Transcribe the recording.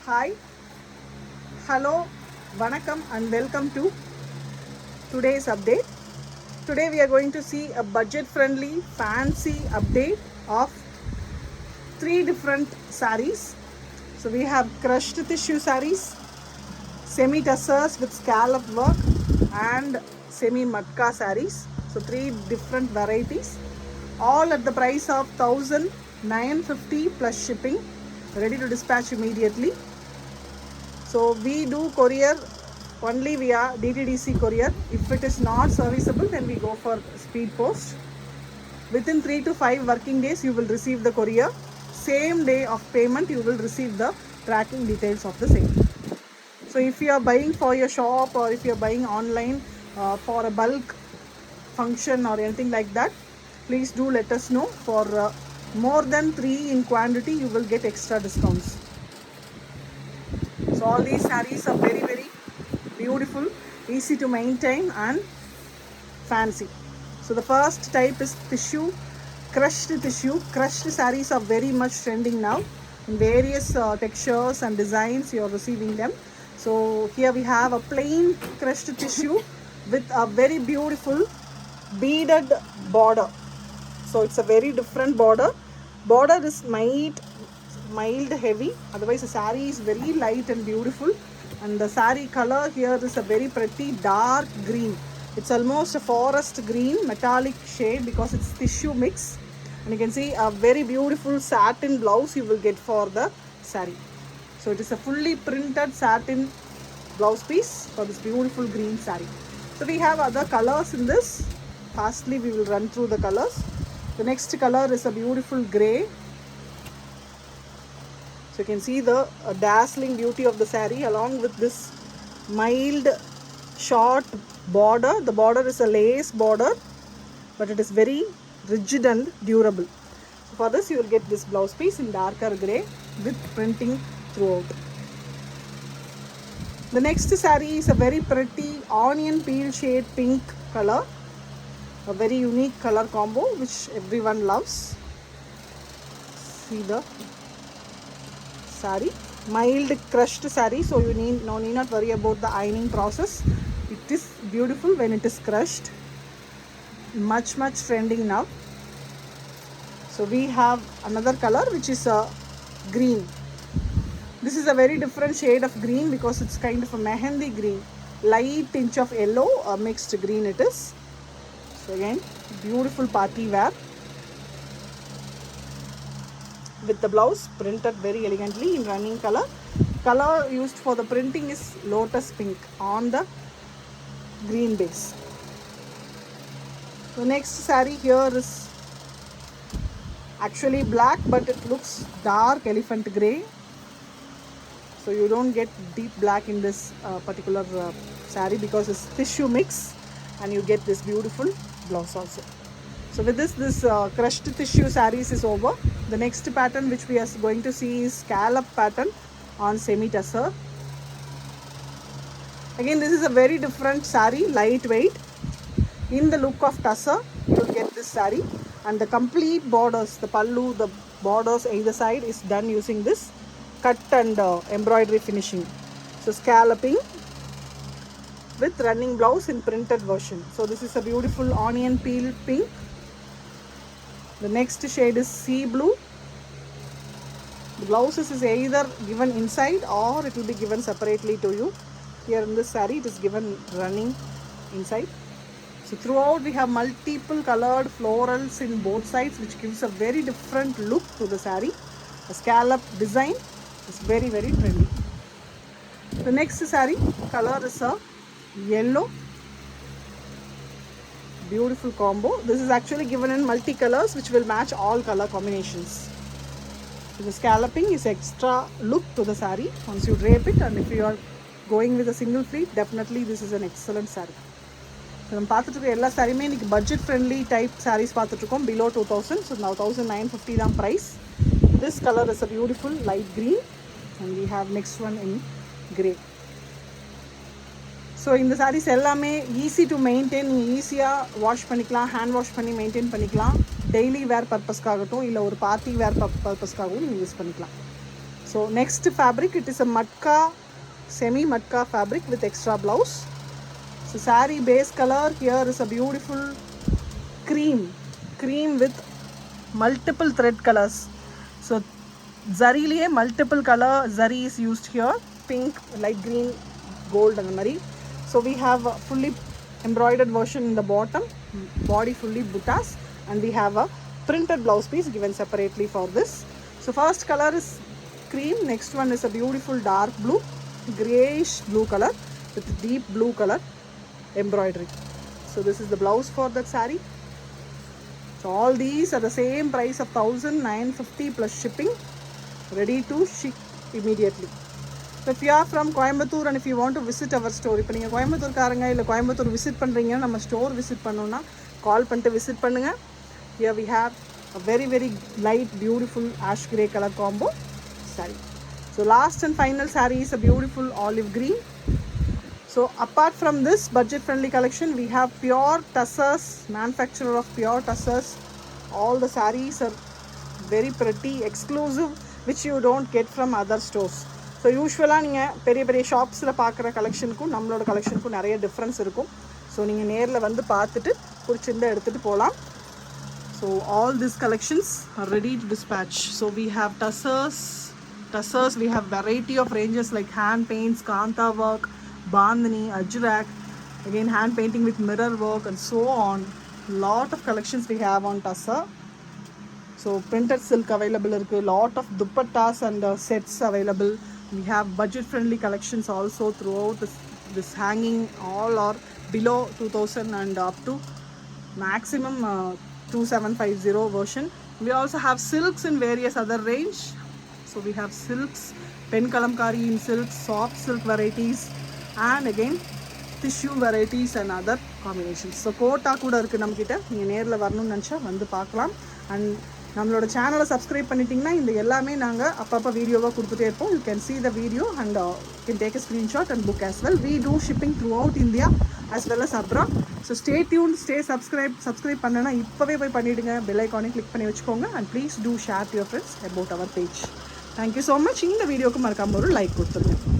Hi, hello, vanakkam and welcome to today's update. Today we are going to see a budget friendly fancy update of three different sarees. So we have crushed tissue sarees, semi tussars with scallop work and semi matka sarees. So three different varieties, all at the price of 1950 plus shipping, ready to dispatch immediately. So we do courier only via DTDC courier. If it is not serviceable, then we go for speed post. Within 3 to 5 working days, you will receive the courier. Same day of payment, you will receive the tracking details of the same. So if you are buying for your shop or if you are buying online for a bulk function or anything like that, please do let us know. For more than 3 in quantity, you will get extra discounts. So all these sarees are very beautiful, easy to maintain and fancy. So the first type is tissue, crushed tissue. Crushed sarees are very much trending now in various textures and designs. You are receiving them. So here we have a plain crushed tissue with a very beautiful beaded border. So it's a very different border. Border is mild heavy, otherwise the saree is very light and beautiful, and the saree color here is a very pretty dark green. It's almost a forest green metallic shade because it's tissue mix, and you can see a very beautiful satin blouse you will get for the saree. So it is a fully printed satin blouse piece for this beautiful green saree. So we have other colors in this. Fastly we will run through the colors. The next color is a beautiful grey. So you can see the dazzling beauty of the saree along with this mild short border. The border is a lace border, but it is very rigid and durable. So for this you will get this blouse piece in darker grey with printing throughout. The next saree is a very pretty onion peel shade pink color. A very unique color combo which everyone loves. See the saree, mild crushed saree, so you need not worry about the ironing process. It is beautiful when it is crushed. Much trending now. So we have another color which is a green. This is a very different shade of green because it's kind of a mehendi green, light tinge of yellow, a mixed green it is. So again, beautiful party wear with the blouse printed very elegantly in running color. Color used for the printing is lotus pink on the green base. The next saree here is actually black, but it looks dark elephant grey. So you don't get deep black in this particular saree because it's tissue mix, and you get this beautiful blouse also. So with this crushed tissue sarees is over. The next pattern which we are going to see is scallop pattern on semi tussar. Again, this is a very different saree, lightweight. In the look of tussar, you will get this saree, and the complete borders, the pallu, the borders either side is done using this cut and embroidery finishing. So scalloping with running blouse in printed version. So this is a beautiful onion peel pink. The next shade is sea blue. The blouses is either given inside or it will be given separately to you. Here in this saree it is given running inside. So throughout we have multiple colored florals in both sides, which gives a very different look to the saree. The scallop design is very trendy. The next saree color is a yellow. Beautiful combo. This is actually given in multicolors which will match all color combinations. So the scalloping is extra look to the saree once you drape it, and if you are going with a single pleat, definitely this is an excellent saree. So நம்ம பார்த்துட்டு இருக்க எல்லா சாரியுமே இன்னைக்கு budget friendly type saris பார்த்துட்டு இருக்கோம். Below 2000. So now 1950 தான் price. This color is a beautiful light green, and we have next one in grey. So இந்த சாரீஸ் எல்லாமே ஈஸி டு மெயின்டைன். நீங்கள் ஈஸியாக வாஷ் பண்ணிக்கலாம், ஹேண்ட் வாஷ் பண்ணி மெயின்டைன் பண்ணிக்கலாம். டெய்லி வேர் பர்பஸ்க்காகட்டும் இல்லை ஒரு பார்ட்டி வேர் பர்பஸ்க்காகவும் நீங்கள் யூஸ் பண்ணிக்கலாம். So next fabric, it is a matka, semi matka fabric with extra blouse. So saree base color here is a beautiful cream with multiple thread colors. So zari liye multiple color zari is used here, pink, light green, gold and mari. So we have a fully embroidered version in the bottom, body fully buttas, and we have a printed blouse piece given separately for this. So first color is cream, next one is a beautiful dark blue, grayish blue color with deep blue color embroidery. So this is the blouse for that saree. So all these are the same price of 1950 plus shipping, ready to ship immediately. So if you are from Coimbatore and if you want to visit our store, இப்போ நீங்கள் கோயம்புத்தூர்காரங்க இல்லை Coimbatore visit பண்ணுறீங்க, நம்ம store visit பண்ணோன்னா கால் பண்ணிட்டு visit பண்ணுங்கள். Here we have a very very light beautiful ash grey color combo saree. So last and final saree is a beautiful olive green. So apart from this budget friendly collection, we have pure tussars, manufacturer of pure tussars. All the sarees are very pretty, exclusive, which you don't get from other stores. So யூஸ்வலாக நீங்கள் பெரிய பெரிய ஷாப்ஸில் பார்க்குற கலெக்ஷனுக்கும் நம்மளோட கலெக்ஷனுக்கும் நிறைய difference இருக்கும். So நீங்கள் நேரில் வந்து பார்த்துட்டு பிடிச்சிருந்தா எடுத்துகிட்டு போகலாம். So all this collections are ready to dispatch. So we have tussars, we have variety of ranges like hand paints, kanta work, bandhani, ajrak, again hand painting with mirror work and so on. Lot of collections we have on tussar. So printed silk available irukku, lot of dupattas and sets available. We have budget friendly collections also throughout this hanging. All are below 2000 and up to maximum 2750 version. We also have silks in various other range. So we have silks, pen kalamkari in silks, soft silk varieties, and again tissue varieties and other combinations. So Kota கூட இருக்குது நம்மக்கிட்ட. நீங்கள் நேரில் வரணும்னு நினச்சா வந்து பார்க்கலாம். And நம்மளோட சேனலை சப்ஸ்கிரைப் பண்ணிட்டீங்கன்னா இந்த எல்லாமே நாங்கள் அப்பப்போ வீடியோவாக கொடுத்துட்டே இருப்போம். You can see the video and you can take a screenshot and book as well. We do shipping throughout India as well as abroad. So stay tuned, stay subscribe பண்ணனா இப்போவே போய் பண்ணிவிடுங்க. பெல் ஐக்கானை கிளிக் பண்ணி வச்சுக்கோங்க. And please do share to your friends about our page. Thank you so much. இந்த வீடியோக்கு மறக்காம ஒரு லைக் கொடுத்துருங்க.